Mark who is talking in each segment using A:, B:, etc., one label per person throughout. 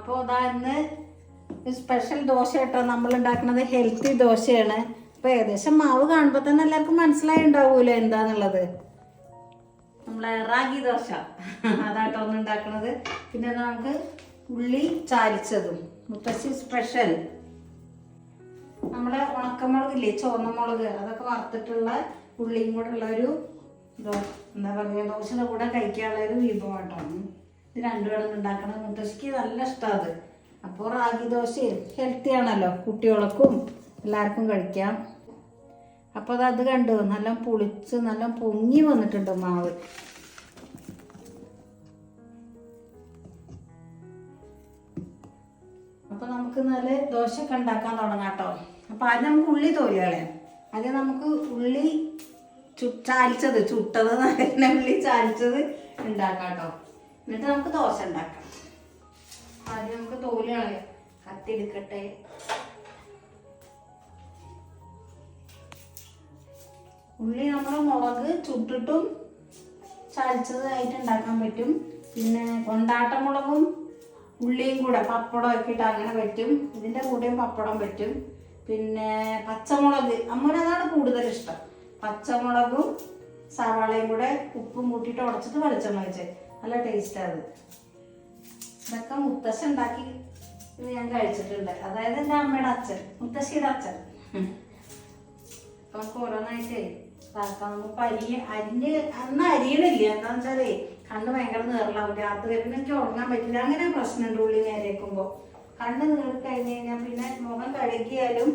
A: അപ്പോൾ അതാ ഇന്ന് സ്പെഷ്യൽ ദോശ കേട്ടോ നമ്മൾ ഉണ്ടാക്കുന്നത്. ഹെൽത്തി ദോശയാണ്. അപ്പോൾ ഏകദേശം മാവ് കാണുമ്പോൾ തന്നെ എല്ലാവർക്കും മനസ്സിലായിണ്ടാവൂലോ എന്താന്നുള്ളത്. നമ്മളെ റാഗി ദോശ അതാട്ടോ ഒന്ന് ഉണ്ടാക്കുന്നത്. പിന്നെ നമുക്ക് ഉള്ളി ചാലിച്ചതും മുത്തശ്ശി സ്പെഷ്യൽ നമ്മളെ ഉണക്കമുളകില്ലേ, ചുവന്ന മുളക്, അതൊക്കെ വറുത്തിട്ടുള്ള ഉള്ളിയും കൂടെ ഉള്ള ഒരു എന്താ പറയുക, ദോശയുടെ കൂടെ കഴിക്കാനുള്ള ഒരു വിഭവമായിട്ടാണ് ഇത് രണ്ടുപേരും ഉണ്ടാക്കുന്നത്. മുത്തശ്ശിക്ക് നല്ല ഇഷ്ടമാണ് അത്. അപ്പോൾ റാഗി ദോശ ഹെൽത്തി ആണല്ലോ, കുട്ടികൾക്കും എല്ലാവർക്കും കഴിക്കാം. അപ്പോൾ അത് കണ്ടു നല്ല പുളിച്ച് നല്ല പൊങ്ങി വന്നിട്ടുണ്ട് മാവ്. അപ്പോൾ നമുക്ക് നല്ല ദോശയൊക്കെ ഉണ്ടാക്കാൻ തുടങ്ങാം കേട്ടോ. അപ്പോൾ ആദ്യം നമുക്ക് ഉള്ളി തോലിയാളെ, ആദ്യം നമുക്ക് ഉള്ളി ചാലിച്ചത് ചുട്ടത് നല്ല ഉള്ളി ചാലിച്ചത് ഉണ്ടാക്കാം കേട്ടോ. എന്നിട്ട് നമുക്ക് ദോശ ഉണ്ടാക്കാം. ആദ്യം നമുക്ക് തോലിയാളെ കത്തി എടുക്കട്ടെ. ഉള്ളി നമ്മൾ മുളക് ചുട്ടിട്ടും ചാലിച്ചതായിട്ട് ഉണ്ടാക്കാൻ പറ്റും. പിന്നെ കൊണ്ടാട്ട മുളകും ഉള്ളിയും കൂടെ പപ്പടം ആക്കിയിട്ട് അങ്ങനെ പറ്റും. ഇതിൻ്റെ കൂടെയും പപ്പടം പറ്റും. പിന്നെ പച്ചമുളക് അമ്മൂനതാണ് കൂടുതൽ ഇഷ്ടം. പച്ചമുളകും സവാളയും കൂടെ ഉപ്പും കൂട്ടിയിട്ട് ഉടച്ചിട്ട് വെളിച്ചെണ്ണ വെച്ച് നല്ല ടേസ്റ്റാണ് അത്. ഇതൊക്കെ മുത്തശ്ശി ഉണ്ടാക്കി ഞാൻ കഴിച്ചിട്ടുണ്ട്. അതായത് എൻ്റെ അമ്മയുടെ അച്ഛൻ, മുത്തശ്ശിയുടെ അച്ഛൻ. അപ്പം നമുക്ക് ഓരോന്നായിട്ടേ ഇതാക്കാം. നമുക്ക് അരിഞ്ഞ് അന്ന് അരിയണില്ല. എന്താണെന്ന് വെച്ചാലേ കണ്ണ് ഭയങ്കര നീറലാവും രാത്രി. പിന്നെ എനിക്ക് ഉറങ്ങാൻ പറ്റില്ല. അങ്ങനെ പ്രശ്നമുണ്ട് ഉള്ളി നേരേക്കുമ്പോൾ. കണ്ണ് നീറി കഴിഞ്ഞ് കഴിഞ്ഞാൽ പിന്നെ മുഖം കഴുകിയാലും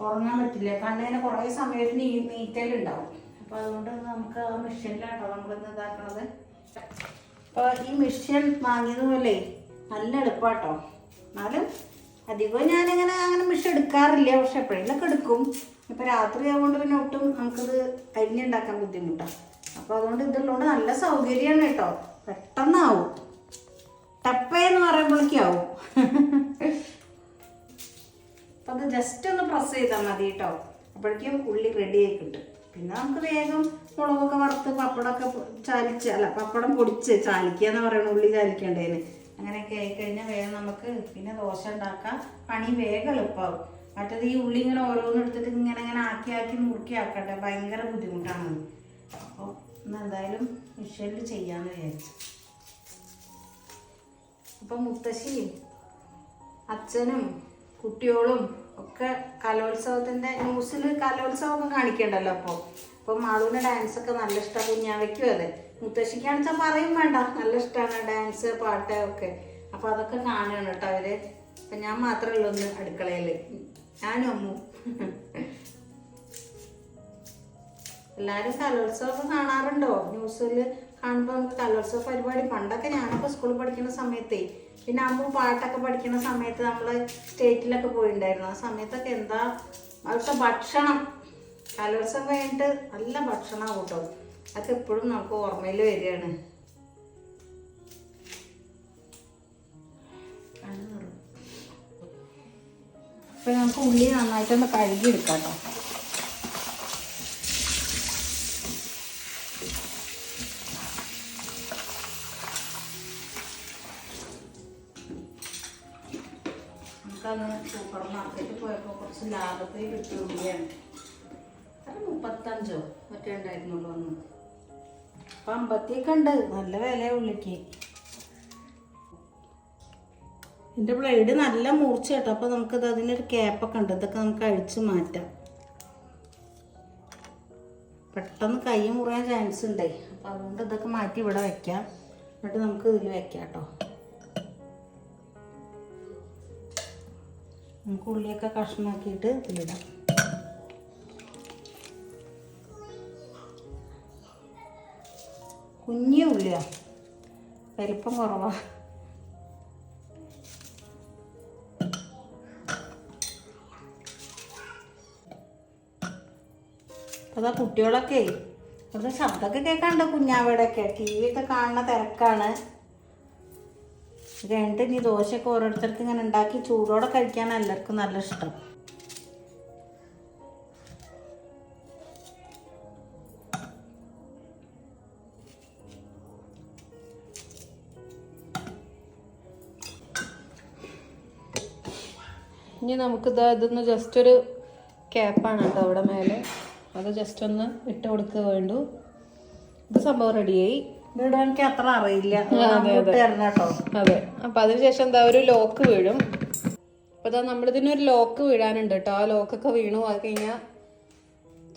A: ഉറങ്ങാൻ പറ്റില്ല. കണ്ണിങ്ങനെ കുറേ സമയത്ത് നീറ്റലുണ്ടാവും. അപ്പോൾ അതുകൊണ്ട് നമുക്ക് ആ മെഷീനിലാട്ടോ നമ്മളിന്ന് ഇതാക്കണത്. അപ്പോൾ ഈ മെഷീൻ വാങ്ങിയതുപോലെ നല്ല എളുപ്പമാട്ടോ. എന്നാലും അധികവും ഞാനിങ്ങനെ അങ്ങനെ മെഷീൻ എടുക്കാറില്ല. പക്ഷെ എപ്പോഴെങ്കിലൊക്കെ എടുക്കും. ഇപ്പോൾ രാത്രി ആവുകൊണ്ട് പിന്നെ ഒട്ടും നമുക്കത് അരിഞ്ഞുണ്ടാക്കാൻ ബുദ്ധിമുട്ടാണ്. അപ്പോൾ അതുകൊണ്ട് ഇതുള്ളതുകൊണ്ട് നല്ല സൗകര്യമാണ് കേട്ടോ. പെട്ടെന്നാവും. ടപ്പയെന്ന് പറയുമ്പോഴേക്കാവും. അപ്പം അത് ജസ്റ്റ് ഒന്ന് പ്രസ് ചെയ്താൽ മതി കേട്ടോ. അപ്പോഴേക്കും ഉള്ളി റെഡി ആയി കിട്ടും. പിന്നെ നമുക്ക് വേഗം മുളകൊക്കെ വറുത്ത് പപ്പടമൊക്കെ ചാലിച്ച്, അല്ല പപ്പടം പൊടിച്ച് ചാലിക്കുക എന്ന് പറയുന്നത്, ഉള്ളി ചാലിക്കേണ്ടതിന്. അങ്ങനെയൊക്കെ ആയിക്കഴിഞ്ഞാൽ വേഗം നമുക്ക് പിന്നെ ദോശ ഉണ്ടാക്കാം. പണി വേഗം എളുപ്പമാവും. മറ്റേത് ഈ ഉള്ളി ഇങ്ങനെ ഓരോന്നും എടുത്തിട്ട് ഇങ്ങനെ ആക്കി മുറുക്കി ആക്കട്ടെ, ഭയങ്കര ബുദ്ധിമുട്ടാണ്. അപ്പോൾ ഇന്ന് എന്തായാലും മിഷനിൽ ചെയ്യാമെന്ന് വിചാരിച്ചു. അപ്പം മുത്തശ്ശിയും അച്ഛനും കുട്ടികളും ഒക്കെ കലോത്സവത്തിൻ്റെ ന്യൂസിൽ കലോത്സവമൊക്കെ കാണിക്കണ്ടല്ലോ. അപ്പോൾ മാളൂൻ്റെ ഡാൻസൊക്കെ നല്ല ഇഷ്ടമാണ്. കുഞ്ഞാവയ്ക്കും അതെ. മുത്തശ്ശിക്കാണെന്ന് വെച്ചാൽ പറയും വേണ്ട, നല്ല ഇഷ്ടമാണ് ഡാൻസ് പാട്ട് ഒക്കെ. അപ്പോൾ അതൊക്കെ കാണുകയാണ് കേട്ടോ അവർ. അപ്പം ഞാൻ മാത്രമേ ഉള്ളൂ ഒന്ന് അടുക്കളയിൽ, ഞാനും അമ്മു. എല്ലാവരും കലോത്സവമൊക്കെ കാണാറുണ്ടോ? ന്യൂസിൽ കാണുമ്പോൾ നമുക്ക് കലോത്സവ പരിപാടി പണ്ടൊക്കെ ഞാനൊക്കെ സ്കൂളിൽ പഠിക്കുന്ന സമയത്തേ, പിന്നെ അമ്മ പാട്ടൊക്കെ പഠിക്കുന്ന സമയത്ത് നമ്മൾ സ്റ്റേറ്റിലൊക്കെ പോയിട്ടുണ്ടായിരുന്നു. ആ സമയത്തൊക്കെ എന്താ അവിടുത്തെ ഭക്ഷണം, കലോത്സവം കഴിഞ്ഞിട്ട് നല്ല ഭക്ഷണമാണ് കേട്ടോ. അതൊക്കെ എപ്പോഴും നമുക്ക് ഓർമ്മയിൽ വരികയാണ്. അപ്പോൾ നമുക്ക് ഉള്ളി നന്നായിട്ടൊന്ന് കഴുകിയെടുക്കാം കേട്ടോ. നമുക്കന്ന് സൂപ്പർ മാർക്കറ്റിൽ പോയപ്പോൾ കുറച്ച് ലാഭത്തിൽ കിട്ടിയ ഉള്ളിയാണ്. അത് 35 മറ്റേ ഉണ്ടായിരുന്നുള്ളൂ അന്ന്. അപ്പം 50 ഉണ്ട്. നല്ല വില ഉള്ളിക്ക്. എൻ്റെ ബ്ലേഡ് നല്ല മൂർച്ച കേട്ടോ. അപ്പോൾ നമുക്കത് അതിനൊരു ക്യാപ്പൊക്കെ ഉണ്ട്. ഇതൊക്കെ നമുക്ക് അഴിച്ച് മാറ്റാം. പെട്ടെന്ന് കൈ മുറിയാൻ ചാൻസ് ഉണ്ടേ. അപ്പോൾ അതുകൊണ്ട് ഇതൊക്കെ മാറ്റി ഇവിടെ വെക്കാം. എന്നിട്ട് നമുക്ക് ഇതിൽ വെക്കാം കേട്ടോ. നമുക്ക് ഉള്ളിയൊക്കെ കഷ്ണമാക്കിയിട്ട് ഇതിലിടാം. കുഞ്ഞു ഉള്ളിയാണ്, വലിപ്പം കുറവാണ്. അതാ കുട്ടികളൊക്കെ ഇവിടുത്തെ ശബ്ദമൊക്കെ കേൾക്കാണ്ട്. കുഞ്ഞാവയുടെയൊക്കെ ടി വി ഒക്കെ കാണുന്ന തിരക്കാണ്. കഴിഞ്ഞിട്ട് ഇനി ദോശയൊക്കെ ഓരോരുത്തർക്ക് ഇങ്ങനെ ഉണ്ടാക്കി ചൂടോടെ കഴിക്കാനാണ് എല്ലാവർക്കും നല്ല ഇഷ്ടം.
B: ഇനി നമുക്കിതാ ഇതൊന്ന് ജസ്റ്റ് ഒരു ക്യാപ്പാണ് കേട്ടോ അവിടെ മേലെ, അത് ജസ്റ്റ് ഒന്ന് ഇട്ട് കൊടുക്കുക വേണ്ടു. ഇത് സംഭവം റെഡിയായി.
A: ഇവിടെ എനിക്ക് അത്ര അറിയില്ല.
B: അതെ, അപ്പൊ അതിനുശേഷം എന്താ ഒരു ലോക്ക് വീഴും. അപ്പൊ ഇതാ നമ്മളിതിനൊരു ലോക്ക് വീഴാനുണ്ട് കേട്ടോ. ആ ലോക്കൊക്കെ വീണു അത് കഴിഞ്ഞാൽ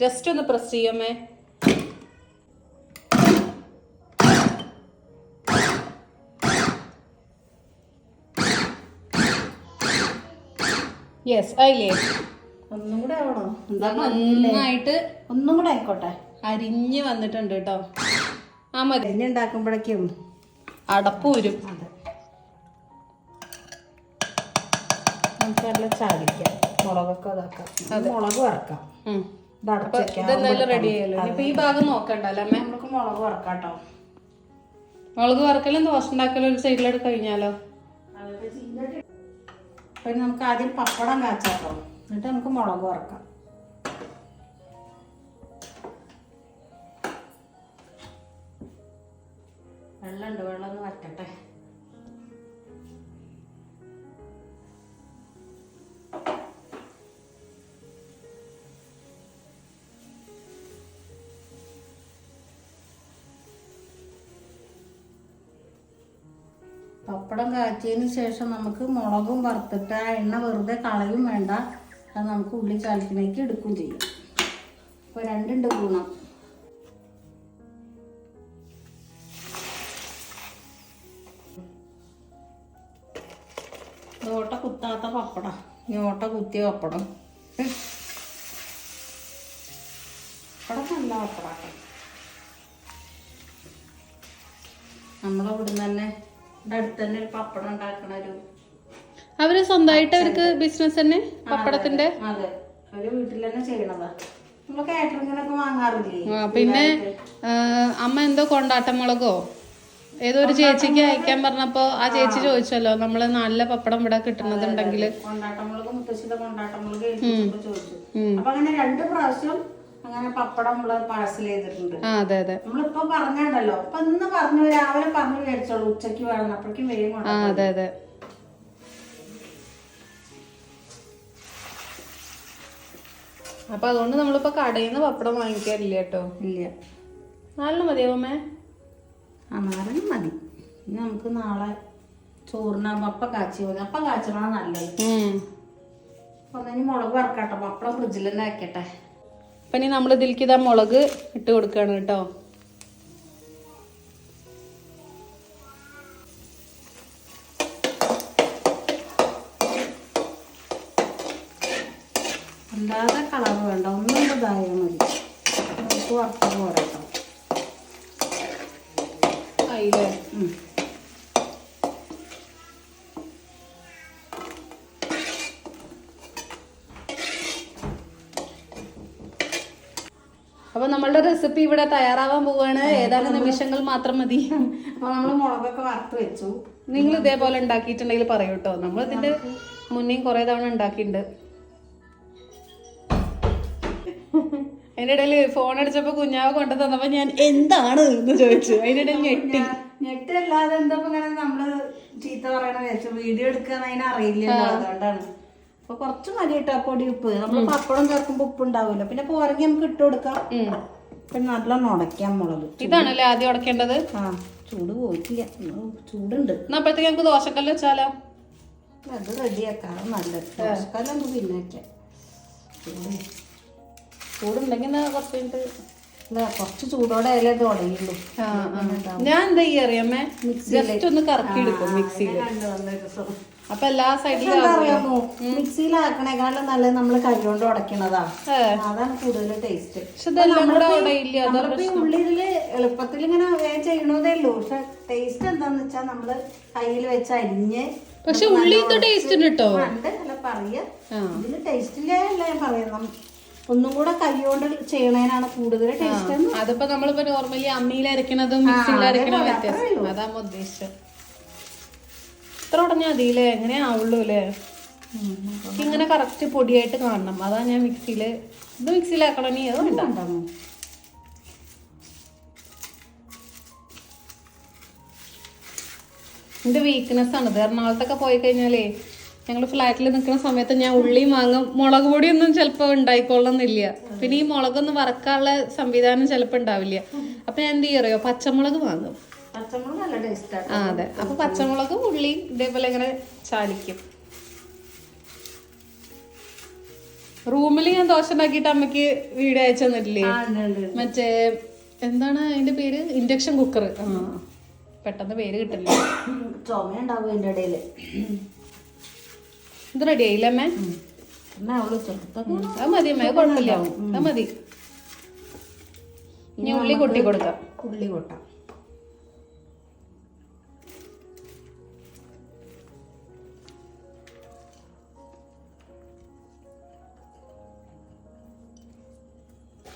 B: ജസ്റ്റ് ഒന്ന് പ്രസ് ചെയ്യമേ. യെസ്, ആയില്ലേ?
A: ഒന്നും കൂടെ ആവണോ?
B: നന്നായിട്ട്
A: ഒന്നും കൂടെ ആയിക്കോട്ടെ.
B: അരിഞ്ഞ് വന്നിട്ടുണ്ട് കേട്ടോ. ആ മതി.
A: അരിഞ്ഞ് ഉണ്ടാക്കുമ്പോഴേക്കും
B: അടപ്പ് വരും.
A: അതെ, നമുക്ക് നല്ല ചാടിക്കാം. മുളകൊക്കെ ഇതാക്കാം. മുളക് വറക്കാം.
B: ഇതെന്തായാലും റെഡി ആയല്ലോ. ഇപ്പൊ ഈ ഭാഗം നോക്കണ്ടല്ലോ അമ്മേ.
A: നമുക്ക് മുളക് വറക്കാം കേട്ടോ.
B: മുളക് വറക്കലും ദോശ ഉണ്ടാക്കലും ഒരു സൈഡിലോട്ട് കഴിഞ്ഞാലോ.
A: അപ്പൊ നമുക്ക് ആദ്യം പപ്പടം കാച്ചാട്ടോ, എന്നിട്ട് നമുക്ക് മുളക് വറക്കാം. വെള്ളമുണ്ട്, വെള്ളം ഒന്ന് വറ്റട്ടെ. പപ്പടം കാച്ചിയതിന് ശേഷം നമുക്ക് മുളകും വറുത്തിട്ട് ആ എണ്ണ വെറുതെ കളയും വേണ്ട, അത് നമുക്ക് ഉള്ളി ചാലത്തിലേക്ക് എടുക്കും ചെയ്യും. അപ്പോൾ രണ്ടുണ്ട് ഗുണം. ഓട്ട കുത്താത്ത പപ്പടം, ഈ ഓട്ട കുത്തിയ പപ്പടം. പപ്പടം നല്ല പപ്പടാട്ടോ. നമ്മളിവിടുന്ന് തന്നെ അടുത്ത് തന്നെ ഒരു പപ്പടം ഉണ്ടാക്കണ
B: അവര് സ്വന്തമായിട്ട് അവർക്ക് ബിസിനസ് തന്നെ പപ്പടത്തിന്റെ.
A: അതെ, അവര് വീട്ടിൽ തന്നെ ചെയ്യണതാ. നമ്മള് കാറ്ററിങ്ങിനൊക്കെ വാങ്ങാറില്ലേ.
B: പിന്നെ അമ്മ എന്തോ കൊണ്ടാട്ടമുളകോ ഏതോ ഒരു ചേച്ചിക്ക് അയക്കാൻ പറഞ്ഞപ്പോ ആ ചേച്ചി ചോദിച്ചല്ലോ നമ്മള് നല്ല പപ്പടം ഇവിടെ കിട്ടുന്നതുണ്ടെങ്കിൽ.
A: കൊണ്ടാട്ടമുളക്, മുത്തശ്ശിയുടെ കൊണ്ടാട്ടമുളക് ചോദിച്ചു. അപ്പൊ അങ്ങനെ 2 പ്രാവശ്യം അങ്ങനെ പപ്പടം നമ്മള് പാഴ്സൽ ചെയ്തിട്ടുണ്ട്.
B: അതെ അതെ,
A: നമ്മളിപ്പോ പറഞ്ഞല്ലോ. അപ്പൊ ഇന്ന് പറഞ്ഞു, രാവിലെ പറഞ്ഞു മേടിച്ചോളൂ, ഉച്ചക്ക് വേണം, അപ്പോഴേക്കും വേഗം.
B: അതെ അതെ. അപ്പൊ അതുകൊണ്ട് നമ്മളിപ്പോ കടയിൽ നിന്ന് പപ്പടം വാങ്ങിക്കാറില്ല കേട്ടോ.
A: ഇല്ല,
B: 4 മതിയാവുമേ?
A: 4 മതി. ഇനി നമുക്ക് നാളെ ചോറിന് പപ്പ കാച്ചി മതി. അപ്പം കാച്ചണ നല്ലത്. അപ്പൊ ഇനി മുളക് വറക്കാട്ടോ. പപ്പടം ഫ്രിഡ്ജിൽ തന്നെ ആക്കട്ടെ.
B: അപ്പൊ ഇനി നമ്മൾ ഇതിലേക്ക് ഇതാ മുളക് ഇട്ട് കൊടുക്കാണ് കേട്ടോ.
A: അല്ലാതെ കളർ വേണ്ട, ഒന്നും ഇതായാൽ മതി. നമുക്ക് വറുത്തത് പോരാട്ടോ.
B: ആയില്ലേ? അപ്പൊ നമ്മളുടെ റെസിപ്പി ഇവിടെ തയ്യാറാവാൻ പോവാണ്. ഏതാനും നിമിഷങ്ങൾ മാത്രം മതി.
A: അപ്പൊ നമ്മള് മുളകൊക്കെ വറുത്ത് വെച്ചു.
B: നിങ്ങൾ ഇതേപോലെ ഉണ്ടാക്കിയിട്ടുണ്ടെങ്കിൽ പറയൂ കേട്ടോ. നമ്മൾ ഇതിന്റെ മുന്നേ കുറെ തവണ ഉണ്ടാക്കിയിട്ടുണ്ട്. അതിന്റെ ഇടയില് ഫോൺ അടിച്ചപ്പോ കുഞ്ഞാവ് കൊണ്ടു തന്നപ്പോ ഞാൻ എന്താണ് എന്ന് ചോദിച്ചു. അതിന്റെ ഇടയിൽ
A: ഞെട്ടല്ലാതെ എന്താ ഇങ്ങനെ നമ്മള് ചീത്ത പറയണ വെച്ചു. വീഡിയോ എടുക്കാൻ അതിനറിയില്ലല്ലോ, അതുകൊണ്ടാണ്. അപ്പൊ കുറച്ച് മതി കേട്ടോ പൊടി ഉപ്പ്. നമ്മൾ പപ്പടം ചേർക്കുമ്പോ ഉപ്പ് ഉണ്ടാവില്ല. പിന്നെ പോരങ്ങി നമുക്ക് ഇട്ട് കൊടുക്കാം. പിന്നെ നല്ല ഉടയ്ക്കാം മുളക്.
B: ഇതാണല്ലേ ആദ്യം ഉടക്കേണ്ടത്.
A: ചൂട് പോയിട്ടില്ല, ചൂടുണ്ട്.
B: അപ്പോഴത്തേക്ക് നമുക്ക് ദോശക്കല്ല് വെച്ചാലോ?
A: അത് റെഡിയാക്കാം, നല്ലത്. ദോശക്കല്ല് നമുക്ക് പിന്നെ വെക്കാം.
B: ചൂടുണ്ടെങ്കിൽ
A: കുറച്ച് ചൂടോടെ ആയാലേ ഇത് ഉടയുള്ളൂ.
B: ഞാൻ എന്താ ഈ അറിയാമേ, ജസ്റ്റ് ഒന്ന് കറക്കി എടുക്കും മിക്സിയിൽ. അപ്പൊ എല്ലാ സൈഡിലും
A: അറിയാമോ, മിക്സിയിലാക്കണേക്കാളും നല്ലത് നമ്മള് കൈകൊണ്ട് ഉടക്കണതാ. അതാണ് കൂടുതൽ ടേസ്റ്റ്. ഉള്ളി ഇതില് എളുപ്പത്തിൽ ഇങ്ങനെ ചെയ്യണതേ ഉള്ളൂ. പക്ഷെ ടേസ്റ്റ് എന്താന്ന് വെച്ചാ നമ്മള് കയ്യിൽ വെച്ച് അരിഞ്ഞ്.
B: പക്ഷെ ഉള്ളി ടേസ്റ്റ് കേട്ടോ.
A: അല്ല പറയാ, ഇതില് ടേസ്റ്റ് ഇല്ല ഞാൻ പറയുന്നത്. ഒന്നും കൂടെ കൈകൊണ്ട് ചെയ്യണേനാണ് കൂടുതൽ ടേസ്റ്റ്.
B: അതിപ്പോ നമ്മളിപ്പോ നോർമലി അമ്മിയിൽ അരക്കണതും മിക്സിയിൽ അരക്കണതും വ്യത്യാസം. അതാ ഉദ്ദേശിച്ചത്. ഇത്ര ഉടഞ്ഞാൽ മതിയില്ലേ? എങ്ങനെ ആവുള്ളൂ അല്ലേ? ഇങ്ങനെ കറക്റ്റ് പൊടിയായിട്ട് കാണണം. അതാ ഞാൻ മിക്സിയില് ഇത് മിക്സിയിലാക്കണം. നീ അത് ഉണ്ടാകും. എന്റെ വീക്ക്നെസ് ആണിത്. എറണാകുളത്തൊക്കെ പോയി കഴിഞ്ഞാലേ ഞങ്ങൾ ഫ്ലാറ്റിൽ നിൽക്കുന്ന സമയത്ത് ഞാൻ ഉള്ളിയും വാങ്ങും. മുളക് പൊടിയൊന്നും ചിലപ്പോൾ ഉണ്ടായിക്കൊള്ളുന്നില്ല. പിന്നെ ഈ മുളകൊന്നും വറക്കാനുള്ള സംവിധാനം ചിലപ്പോൾ ഉണ്ടാവില്ല. അപ്പൊ ഞാൻ എന്ത് ചെയ്യറിയോ, പച്ചമുളക് വാങ്ങും.
A: പച്ചമുളക് നല്ല ടേസ്റ്റാണ്.
B: ആ അതെ, അപ്പൊ പച്ചമുളകും ഉള്ളിയും ഇതേപോലെ ഇങ്ങനെ ചാലിക്കും. റൂമിൽ ഞാൻ ദോശ ഉണ്ടാക്കിയിട്ട് അമ്മക്ക് വീഡിയോ അയച്ചു തന്നിട്ടില്ലേ, മറ്റേ എന്താണ് അതിന്റെ പേര്, ഇൻഡക്ഷൻ കുക്കർ. ആ പെട്ടെന്ന് പേര് കിട്ടില്ല,
A: ചുമയുണ്ടാവും അതിന്റെ ഇടയില്.
B: ഇത് റെഡി ആയില്ലേ അമ്മേ? അത് മതി അമ്മ, കുഴപ്പമില്ല, അത് മതി. ഇനി ഉള്ളി കൊട്ടി കൊടുക്കാം.
A: ഉള്ളി കൊട്ടാം.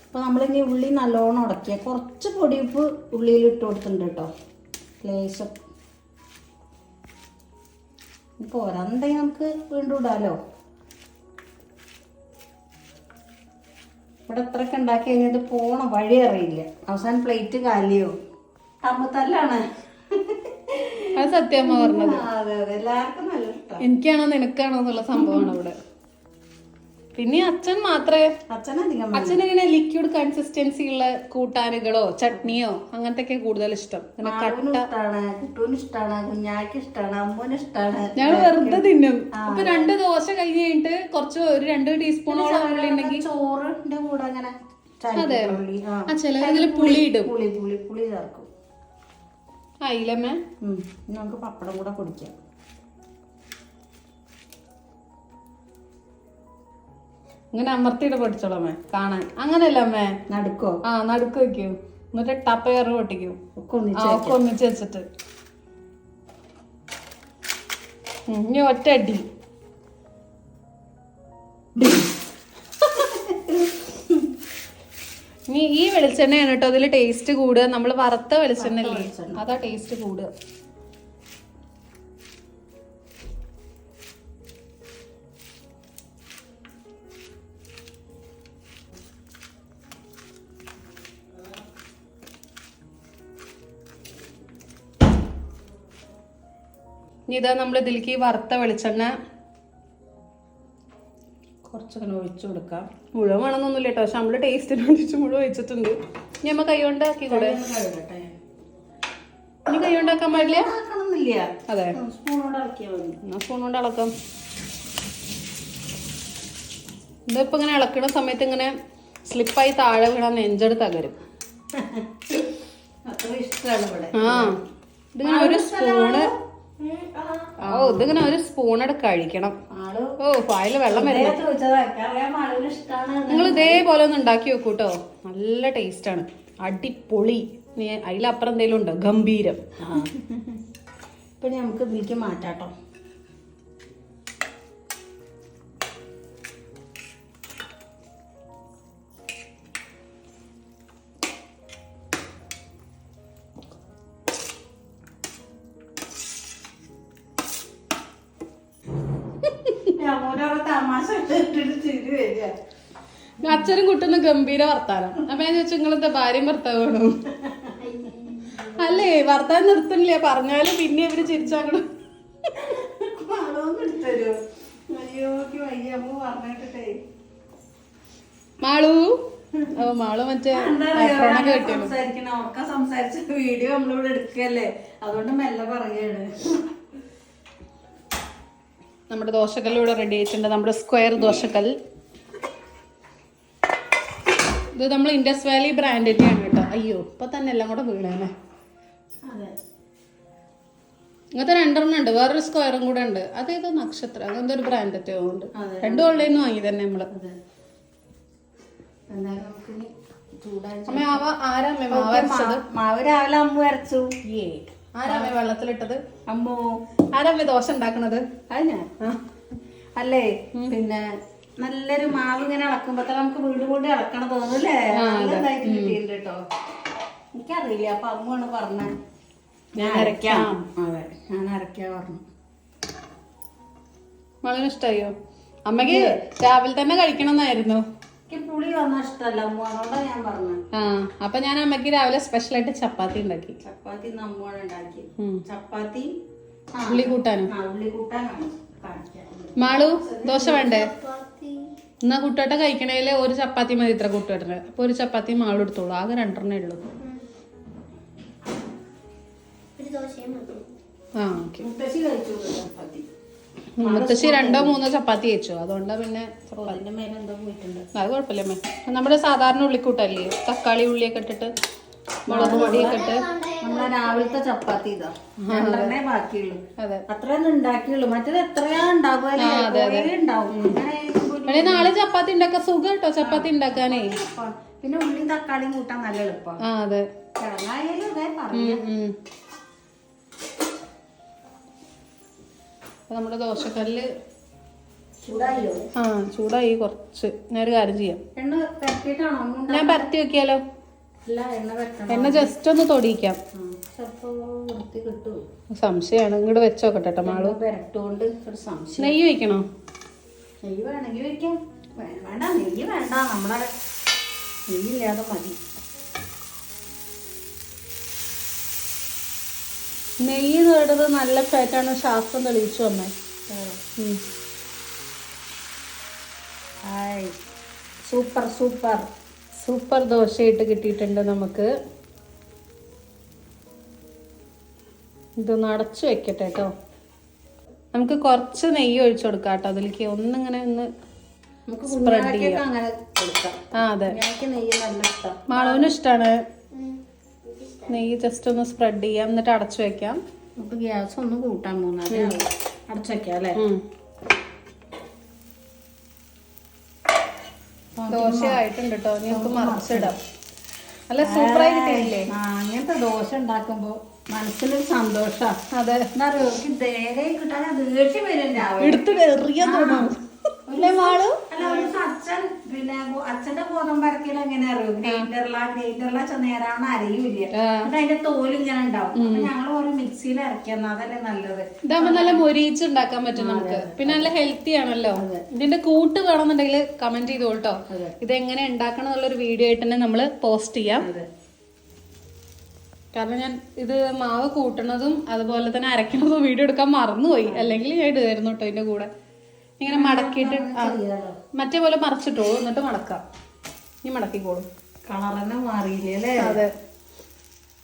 A: അപ്പോൾ നമ്മളിനി ഉള്ളി നല്ലോണം ഉടക്കിയ കുറച്ച് പൊടിയുപ്പ് ഉള്ളിയിൽ ഇട്ട് കൊടുത്തിട്ടുണ്ട് കേട്ടോ, ലേശം. പോരാന്നുണ്ടെങ്കിൽ നമുക്ക് വീണ്ടും ഇടാലോ. ഇവിടെ എത്രയൊക്കെ ഉണ്ടാക്കി കഴിഞ്ഞിട്ട് പോണ വഴി അറിയില്ല, അവസാനം പ്ലേറ്റ് കാലിയോ. തമ്മത്തല്ലാണ്.
B: അത് സത്യമ്മ പറഞ്ഞത്.
A: അതെ അതെ, എല്ലാവർക്കും നല്ല ഇഷ്ടം.
B: എനിക്കാണോ നിനക്കാണോ എന്നുള്ള സംഭവമാണ് ഇവിടെ. പിന്നെ അച്ഛൻ മാത്രമേ, അച്ഛനിങ്ങനെ ലിക്വിഡ് കൺസിസ്റ്റൻസി ഉള്ള കൂട്ടാനുകളോ ചട്നിയോ അങ്ങനത്തെ കൂടുതൽ ഇഷ്ടം.
A: കുട്ടൂന് ഇഷ്ടാണ്, കുഞ്ഞാക്ക് ഇഷ്ടാണ്, അമ്മൂന് ഇഷ്ടാണ്.
B: ഞങ്ങൾ വെറുതെ തിന്നും. ഇപ്പൊ 2 ദോശ കഴിഞ്ഞ് കഴിഞ്ഞിട്ട് കുറച്ച് ഒരു 2 ടീസ്പൂണോളം ഉള്ളി ഉണ്ടെങ്കിൽ
A: ചോറിന്റെ കൂടെ അങ്ങനെ.
B: അതെ, ആ ചിലതില് പുളി ഇടും.
A: പുളി ചേർക്കും.
B: ആയില്ലമ്മേ,
A: നമുക്ക് പപ്പടം കൂടെ പൊടിക്കാം.
B: ഇങ്ങനെ അമർത്തിയിട്ട് പൊടിച്ചോളമ്മേ കാണാൻ. അങ്ങനെയല്ല അമ്മേ,
A: നടുക്കോ?
B: ആ നടുക്ക് വെക്കൂ, എന്നിട്ട് ടപ്പയറ് പൊട്ടിക്കും. ഒക്കെ ഒന്നിച്ച് വെച്ചിട്ട് ഇനി ഒറ്റ അടി. ഇനി ഈ വെളിച്ചെണ്ണയാണ് കേട്ടോ അതിൽ ടേസ്റ്റ് കൂടുക. നമ്മൾ വറുത്ത വെളിച്ചെണ്ണ അല്ലേ, അതാ ടേസ്റ്റ് കൂടുക. ഇനി ഇതാ നമ്മൾ ഇതിലേക്ക് വറുത്ത വെളിച്ചെണ്ണ
A: കുറച്ചങ്ങനെ ഒഴിച്ചു കൊടുക്കാം.
B: മുഴുവൻ വേണമെന്നൊന്നുമില്ല കേട്ടോ, പക്ഷെ നമ്മള് ടേസ്റ്റിന് വേണ്ടിട്ട് മുഴുവൻ വെച്ചിട്ടുണ്ട്. ഇനി നമ്മ കൈ കൊണ്ടാക്കി കൂടെ? ഇനി കൈ കൊണ്ടാക്കാൻ പാടില്ല? അതെ, സ്പൂൺ കൊണ്ട് ഇളക്കാം. ഇതിപ്പോ ഇങ്ങനെ ഇളക്കണ സമയത്ത് ഇങ്ങനെ സ്ലിപ്പായി താഴെ വീണാൽ നെഞ്ചെടുത്ത് തകരും. ആ ഇതിങ്ങനെ ഒരു സ്പൂണ്, ഇതിങ്ങനെ ഒരു സ്പൂണോട് കഴിക്കണം. ഓ വായില് വെള്ളം വരുന്നു. നിങ്ങൾ ഇതേപോലെ ഒന്ന് ഉണ്ടാക്കി വെക്കൂ കേട്ടോ, നല്ല ടേസ്റ്റ് ആണ്, അടിപൊളി. അതിലപ്പുറം എന്തെങ്കിലും ഉണ്ടോ? ഗംഭീരം.
A: ഇപ്പൊ നമുക്ക് ഇതിലേക്ക് മാറ്റാട്ടോ.
B: അച്ഛനും കുട്ടുന്ന ഗംഭീര വർത്താനം. അപ്പൊ ഞാൻ ചോദിച്ചു നിങ്ങളെന്താ ഭാര്യയും ഭർത്താവാണോ? അല്ലേ, വർത്താനം നിർത്തുന്നില്ല, പറഞ്ഞാലും പിന്നെ ഇവര് ചിരിച്ചാകണം. മാളു, ഓ മാളു മറ്റേ
A: സംസാരിച്ച വീഡിയോ നമ്മളിവിടെ എടുക്കല്ലേ, അതുകൊണ്ട് മെല്ലെ പറയാണ്.
B: നമ്മുടെ ദോശക്കല്ല് ഇവിടെ റെഡി ആയിട്ടുണ്ട്, നമ്മുടെ സ്ക്വയർ ദോശക്കല്ല്. ഇത് നമ്മൾ ഇൻഡസ് വാലി ബ്രാൻഡിന്റെ ആണ് കേട്ടോ. അയ്യോ ഇപ്പൊ തന്നെ എല്ലാം കൂടെ വീണേനെ. ഇങ്ങനത്തെ 2 ഉണ്ട്, വേറൊരു സ്ക്വയറും കൂടെ ഉണ്ട്. അതേതോ നക്ഷത്രം, അങ്ങനത്തെ ഒരു ബ്രാൻഡറ്റോ ഉണ്ട്. 2 ഓൺലൈനിൽ നിന്ന് വാങ്ങി തന്നെ നമ്മള്.
A: മാവ് രാവിലെ അമ്മ അരച്ചു.
B: ആരാമേ വെള്ളത്തിലിട്ടത്?
A: അമ്മോ.
B: ആരാമേ ദോശ ഉണ്ടാക്കണത്?
A: അത് ഞാൻ. അല്ലേ, പിന്നെ നല്ലൊരു മാവ് ഇങ്ങനെ ഇളക്കുമ്പോ നമുക്ക് വീണ്ടും കൊണ്ട് ഇളക്കണം തോന്നുന്നല്ലേ. നല്ലതായിട്ട് കിട്ടിയിട്ടുണ്ട് കേട്ടോ. എനിക്കറിയില്ല, അപ്പൊ അമ്മയാണ് പറഞ്ഞ ഞാൻ അരക്കാം. അതെ, ഞാൻ അരക്കാ പറഞ്ഞു.
B: വളരെ ഇഷ്ടായോ? അമ്മക്ക് രാവിലെ തന്നെ കഴിക്കണം എന്നായിരുന്നു.
A: എനിക്ക് പുളി വന്നാൽ ഇഷ്ടമല്ല അമ്മ, അതുകൊണ്ടാണ് ഞാൻ പറഞ്ഞത്.
B: ആ അപ്പൊ ഞാൻ അമ്മക്ക് രാവിലെ സ്പെഷ്യൽ ആയിട്ട് ചപ്പാത്തി ഉണ്ടാക്കി.
A: ചപ്പാത്തി നമ്മയാണ് ഉണ്ടാക്കി. ചപ്പാത്തി
B: ഉള്ളി കൂട്ടാനും.
A: ഉള്ളി കൂട്ടാനാണ്.
B: മാളു ദോശ വേണ്ടേ? എന്നാ കുട്ടേട്ട കഴിക്കണേല് ഒരു ചപ്പാത്തി മതി ഇത്ര കുട്ടേട്ടന്. അപ്പൊ ഒരു ചപ്പാത്തി മാളു എടുത്തോളൂ. ആകെ 2 ഉള്ളൂ. ആ ഓക്കെ. മുത്തശ്ശി 2-3 ചപ്പാത്തി കഴിച്ചു. അതുകൊണ്ടാ പിന്നെ അത് കുഴപ്പമില്ല അമ്മേ. നമ്മുടെ സാധാരണ ഉള്ളിക്കൂട്ടല്ലേ, തക്കാളി ഉള്ളിയൊക്കെ ഇട്ടിട്ട് മുളക് പൊടിയൊക്കെ ഇട്ട്
A: നമ്മളെ രാവിലത്തെ ചപ്പാത്തി ഇതാ 2 ബാക്കിയുള്ളൂ. അത്രയൊന്നും ഉണ്ടാക്കിയുള്ളൂ. മറ്റേത് എത്രയാ ഉണ്ടാവും.
B: നാളെ ചപ്പാത്തി ഉണ്ടാക്കാൻ സുഖം കേട്ടോ, ചപ്പാത്തി ഉണ്ടാക്കാനേ.
A: പിന്നെ ഉള്ളിയും തക്കാളിയും കൂട്ടാൻ നല്ല എളുപ്പം.
B: അതെ നമ്മുടെ ദോശക്കല്ല് ചൂടായി കുറച്ച്. ഞാനൊരു കാര്യം ചെയ്യാം, ഞാൻ പരത്തി വെക്കിയാലോ? എണ്ണ ജസ്റ്റ് ഒന്ന് തൊടിയിക്കാം. സംശയമാണ്. ഇങ്ങോട്ട് വെച്ചോക്കട്ടെ കേട്ടോ മാളു. നെയ്യ് വെക്കണോ?
A: നെയ്യ് വേണമെങ്കിൽ വെക്കാം. വേണ്ട നെയ്യ് വേണ്ട, നമ്മളെ നെയ്യില്ലാതെ മതി.
B: നെയ്യ് നേടുന്നത് നല്ല ഫാറ്റാണ്, ശാസ്ത്രം തെളിയിച്ചു അമ്മേ.
A: സൂപ്പർ സൂപ്പർ
B: സൂപ്പർ ദോശയിട്ട് കിട്ടിയിട്ടുണ്ട് നമുക്ക്. ഇതൊന്ന് അടച്ചു വെക്കട്ടെ കേട്ടോ. നമുക്ക് കുറച്ച് നെയ്യ് ഒഴിച്ചു കൊടുക്കാം കേട്ടോ അതിലേക്ക്. ഒന്നിങ്ങനെ ഒന്ന് സ്പ്രെഡ് ചെയ്യാം. ആ അതെ, മാളവിനും ഇഷ്ടമാണ് നെയ്യ്. ജസ്റ്റ് ഒന്ന് സ്പ്രെഡ് ചെയ്യാം, എന്നിട്ട് അടച്ചു വെക്കാം.
A: നമുക്ക് ഗ്യാസ് ഒന്ന് കൂട്ടാൻ പോകുന്നത് അടച്ചു വെക്കാം അല്ലേ.
B: ദോശ ആയിട്ടുണ്ട് കേട്ടോ. നമുക്ക് മറിച്ചിടാം. നല്ല സൂപ്പറായി കിട്ടിയില്ലേ?
A: അങ്ങനത്തെ ദോശ ഉണ്ടാക്കുമ്പോ മനസ്സിനൊരു സന്തോഷം.
B: അതെ,
A: എന്താ പറയുക, ദേരെ കിട്ടാൻ ദേഷ്യം വരും രാവിലെ.
B: എടുത്തിട്ട് എറിയാൻ തോന്നും അല്ലേ മാളു?
A: അല്ല ഒരു അച്ഛൻ പിന്നെ അച്ഛന്റെ ഗോതമ്പ് അരക്കൽ എങ്ങനെ അറിയും? ഗ്രൈൻഡറിലാ നേരാണ് അരയൂല്ല. എന്നിട്ട് അതിന്റെ തോല് ഇങ്ങനെ ഉണ്ടാവും. അപ്പൊ ഞങ്ങള് ഒരു മിക്സിയിൽ അരക്കുന്ന അതല്ലേ നല്ലത്.
B: ഇതാകുമ്പോ നല്ല മൊരിച്ച് ഉണ്ടാക്കാൻ പറ്റും നമുക്ക്. പിന്നെ നല്ല ഹെൽത്തി ആണല്ലോ. ഇതിന്റെ കൂട്ട് വേണമെന്നുണ്ടെങ്കിൽ കമന്റ് ചെയ്തോട്ടോ. ഇത് എങ്ങനെ ഉണ്ടാക്കണം എന്നുള്ളൊരു വീഡിയോ ആയിട്ട് തന്നെ നമ്മള് പോസ്റ്റ് ചെയ്യാം. കാരണം ഞാൻ ഇത് മാവ് കൂട്ടണതും അതുപോലെ തന്നെ അരക്കണതും വീഡിയോ എടുക്കാൻ മറന്നുപോയി. അല്ലെങ്കിൽ ഞാൻ ഇടുമായിരുന്നു കേട്ടോ ഇതിന്റെ കൂടെ. ഇങ്ങനെ മടക്കിയിട്ട് മറ്റേ പോലെ മറിച്ചിട്ടോളൂ, എന്നിട്ട് മടക്കാം. നീ മടക്കിക്കോളും.
A: കളർ തന്നെ മാറിയില്ലേ അല്ലേ?
B: അതെ.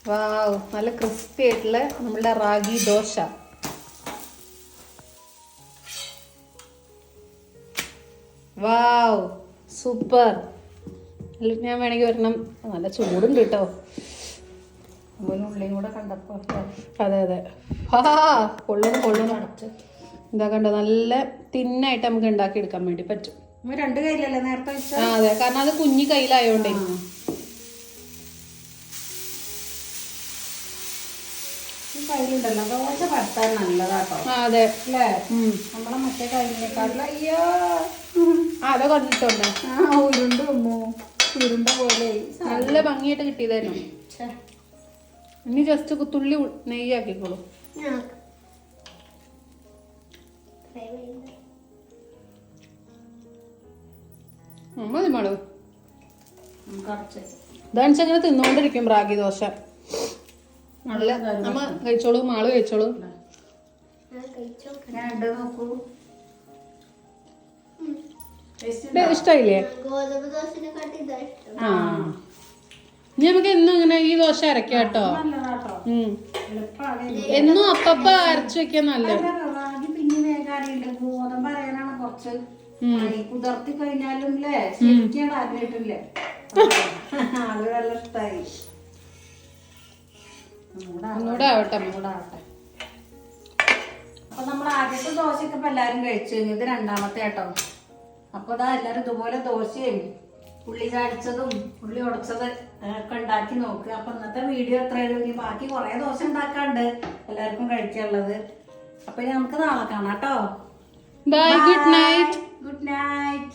B: വാവ്, നല്ല ക്രിസ്പി ആയിട്ടുള്ള നമ്മളുടെ റാഗി ദോശ. Wow super. ഞാൻ വേണമെങ്കിൽ ഒരെണ്ണം, നല്ല ചൂടുണ്ട് കേട്ടോ.
A: ഉള്ളിയും കൂടെ കണ്ടപ്പോ
B: അതെ അതെ. കൊള്ളുന്നു അടച്ച്. ഇതാ കണ്ടോ, നല്ല തിന്നായിട്ട് നമുക്ക് ഉണ്ടാക്കി എടുക്കാൻ വേണ്ടി പറ്റും.
A: 2 കയ്യിലല്ലേ നേരത്തെ വെച്ചാൽ?
B: അതെ, കാരണം അത് കുഞ്ഞി കയ്യിലായോണ്ടേ.
A: കയ്യിലുണ്ടല്ലോ ദോശ പരത്താൻ നല്ലതാട്ടോ.
B: അതെ
A: അല്ലേ? നമ്മളെ മറ്റേ കയ്യിലേക്കാട്ടില്ല. അയ്യോ
B: അതെ, കണ്ടിട്ടുണ്ട്.
A: ഉരുണ്ട പോലെ
B: നല്ല ഭംഗിയായിട്ട് കിട്ടിയതായിരുന്നു. ഇനി ജസ്റ്റ് തുള്ളി നെയ്യാക്കിക്കോളൂ. മതി മാളു. ഇതാണെന്ന് അങ്ങനെ തിന്നോണ്ടിരിക്കും റാഗി ദോശ. നല്ല നമ്മ കഴിച്ചോളൂ, മാളു കഴിച്ചോളൂ. ഇഷ്ടായില്ലേ? ആ, ഇനി നമുക്ക് എന്നും ഇങ്ങനെ ഈ ദോശ അരക്കാം കേട്ടോ. എന്നും അപ്പപ്പ അരച്ചു വെക്കാൻ നല്ലത്.
A: പിന്നെ വേഗം ഗോതമ്പ് അറിയാനാണ് കുറച്ച് കുതിർത്തി കഴിഞ്ഞാലും അല്ലേ ശരിക്കും അറിഞ്ഞിട്ടില്ലേ. അത് നല്ല ഇഷ്ടായി.
B: ഒന്നുകൂടെ ആവട്ടെ.
A: അപ്പൊ നമ്മൾ ആദ്യത്തെ ദോശയൊക്കെ ഇപ്പൊ എല്ലാരും കഴിച്ചു കഴിഞ്ഞു. ഇത് 2ാമത്തെ കേട്ടോ. അപ്പൊ ഇതാ എല്ലാരും ഇതുപോലെ ദോശയും ഉള്ളി ചാടിച്ചതും ഉള്ളി ഉടച്ചത് ഒക്കെ ഉണ്ടാക്കി നോക്കുക. അപ്പൊ ഇന്നത്തെ വീഡിയോ എത്രയുള്ളൂ. ഇനി ബാക്കി കുറെ ദോശ ഉണ്ടാക്കാണ്ട് എല്ലാവർക്കും കഴിക്കാനുള്ളത്. അപ്പൊ നമുക്ക് നാളെ കാണാം കേട്ടോ.
B: Bye, good night.
A: Good night.